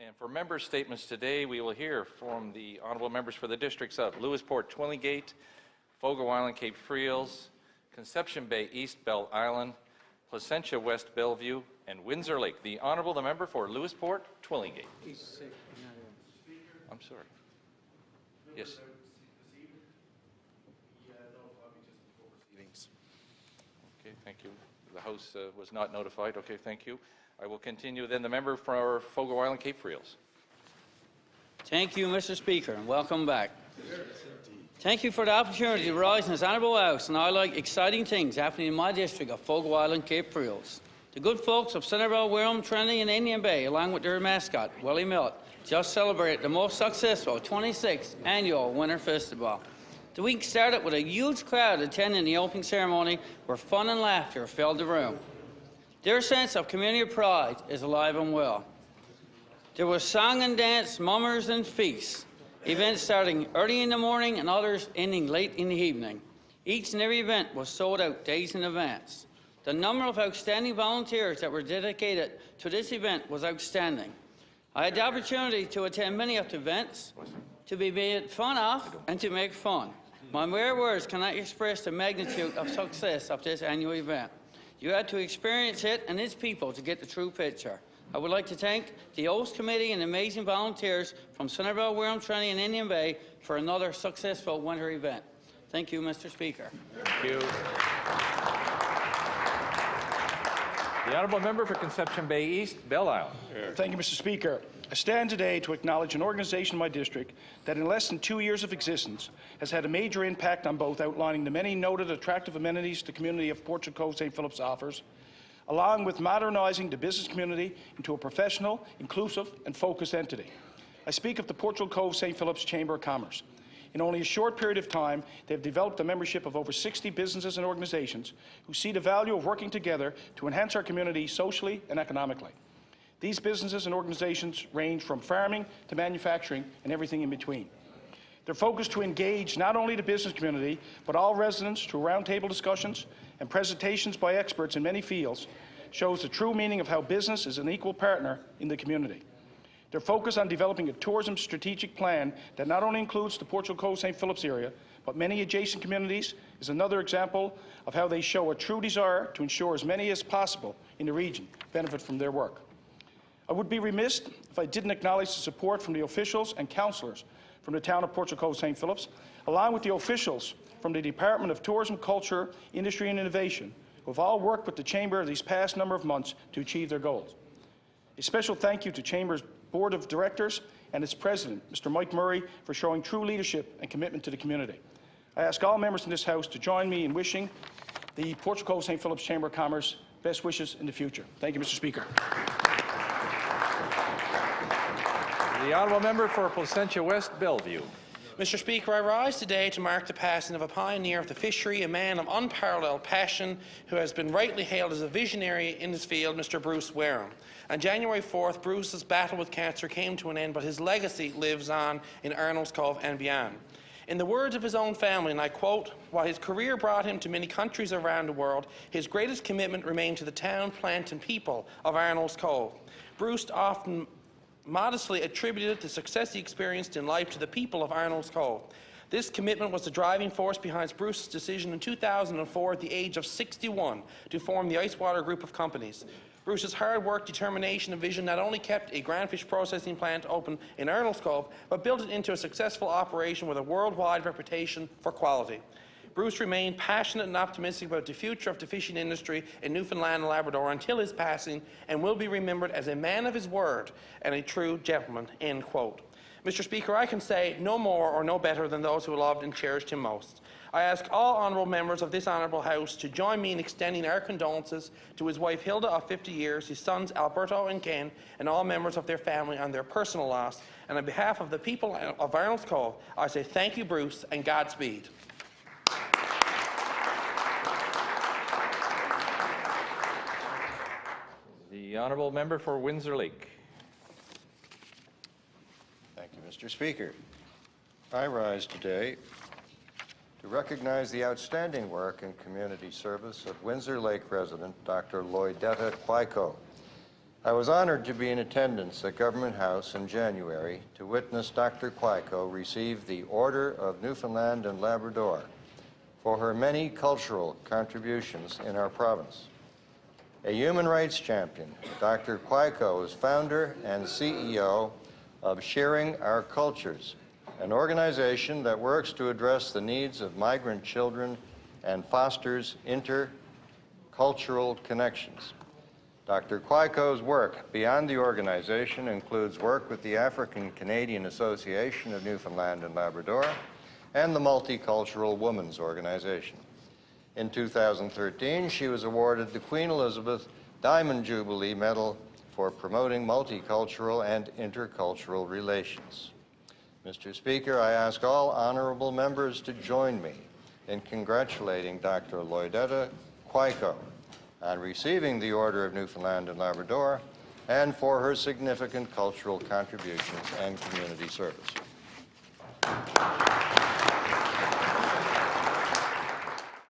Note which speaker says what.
Speaker 1: And for member statements today, we will hear from the honourable members for the districts of Lewisporte-Twillingate, Fogo Island, Cape Freels, Conception Bay East, Bell Island, Placentia West-Bellevue, and Windsor Lake. The honourable member for Lewisporte-Twillingate. I'm sorry. Yes. Okay, thank you. The House was not notified. Okay, thank you. I will continue then. The member for Fogo Island, Cape Freels.
Speaker 2: Thank you, Mr. Speaker, and welcome back. Thank you for the opportunity to rise in this honourable House and highlight exciting things happening in my district of Fogo Island, Cape Freels. The good folks of Centreville, Wirral, Trinity and Indian Bay, along with their mascot, Willie Millet, just celebrated the most successful 26th annual Winter Festival. The week started with a huge crowd attending the opening ceremony where fun and laughter filled the room. Their sense of community pride is alive and well. There was song and dance, mummers and feasts, events starting early in the morning and others ending late in the evening. Each and every event was sold out days in advance. The number of outstanding volunteers that were dedicated to this event was outstanding. I had the opportunity to attend many of the events, to be made fun of and to make fun. My mere words cannot express the magnitude of success of this annual event. You had to experience it and its people to get the true picture. I would like to thank the host committee and amazing volunteers from Centreville, Wirral, Trinity and Indian Bay for another successful winter event. Thank you, Mr. Speaker.
Speaker 1: Thank you. The honourable member for Conception Bay East, Bell Island.
Speaker 3: Thank you, Mr. Speaker. I stand today to acknowledge an organisation in my district that in less than 2 years of existence has had a major impact on both outlining the many noted attractive amenities the community of Portral Cove St. Phillips offers, along with modernising the business community into a professional, inclusive and focused entity. I speak of the Portral Cove St. Phillips Chamber of Commerce. In only a short period of time, they have developed a membership of over 60 businesses and organisations who see the value of working together to enhance our community socially and economically. These businesses and organisations range from farming to manufacturing and everything in between. They're focused to engage not only the business community, but all residents through roundtable discussions and presentations by experts in many fields, shows the true meaning of how business is an equal partner in the community. They're focused on developing a tourism strategic plan that not only includes the Portral Cove St. Phillips area, but many adjacent communities is another example of how they show a true desire to ensure as many as possible in the region benefit from their work. I would be remiss if I didn't acknowledge the support from the officials and councillors from the town of Portral Cove St. Phillips, along with the officials from the Department of Tourism, Culture, Industry and Innovation, who have all worked with the Chamber these past number of months to achieve their goals. A special thank you to Chamber's Board of Directors and its President, Mr. Mike Murray, for showing true leadership and commitment to the community. I ask all members in this House to join me in wishing the Portral Cove St. Phillips Chamber of Commerce best wishes in the future. Thank you, Mr. Speaker.
Speaker 1: The honourable member for Placentia West-Bellevue.
Speaker 4: Mr. Speaker, I rise today to mark the passing of a pioneer of the fishery, a man of unparalleled passion who has been rightly hailed as a visionary in his field, Mr. Bruce Wareham. On January 4th, Bruce's battle with cancer came to an end, but his legacy lives on in Arnold's Cove and beyond. In the words of his own family, and I quote, "While his career brought him to many countries around the world, his greatest commitment remained to the town, plant and people of Arnold's Cove." Bruce often modestly attributed the success he experienced in life to the people of Arnold's Cove. This commitment was the driving force behind Bruce's decision in 2004 at the age of 61 to form the Icewater Group of Companies. Bruce's hard work, determination and vision not only kept a ground fish processing plant open in Arnold's Cove, but built it into a successful operation with a worldwide reputation for quality. Bruce remained passionate and optimistic about the future of the fishing industry in Newfoundland and Labrador until his passing, and will be remembered as a man of his word and a true gentleman, end quote. Mr. Speaker, I can say no more or no better than those who loved and cherished him most. I ask all honourable members of this honourable House to join me in extending our condolences to his wife Hilda of 50 years, his sons Alberto and Ken, and all members of their family on their personal loss. And on behalf of the people of Arnold's Cove, I say thank you, Bruce, and Godspeed.
Speaker 1: The honourable member for Windsor Lake.
Speaker 5: Thank you, Mr. Speaker. I rise today to recognize the outstanding work and community service of Windsor Lake resident Dr. Lloydetta Quaico, I was honored to be in attendance at Government House in January to witness Dr. Quaico receive the Order of Newfoundland and Labrador for her many cultural contributions in our province. A human rights champion, Dr. Quaico is founder and CEO of Sharing Our Cultures, an organization that works to address the needs of migrant children and fosters intercultural connections. Dr. Quaico's work beyond the organization includes work with the African Canadian Association of Newfoundland and Labrador and the Multicultural Women's Organization. In 2013, she was awarded the Queen Elizabeth Diamond Jubilee Medal for promoting multicultural and intercultural relations. Mr. Speaker, I ask all honorable members to join me in congratulating Dr. Loydetta Quaico on receiving the Order of Newfoundland and Labrador and for her significant cultural contributions and community service.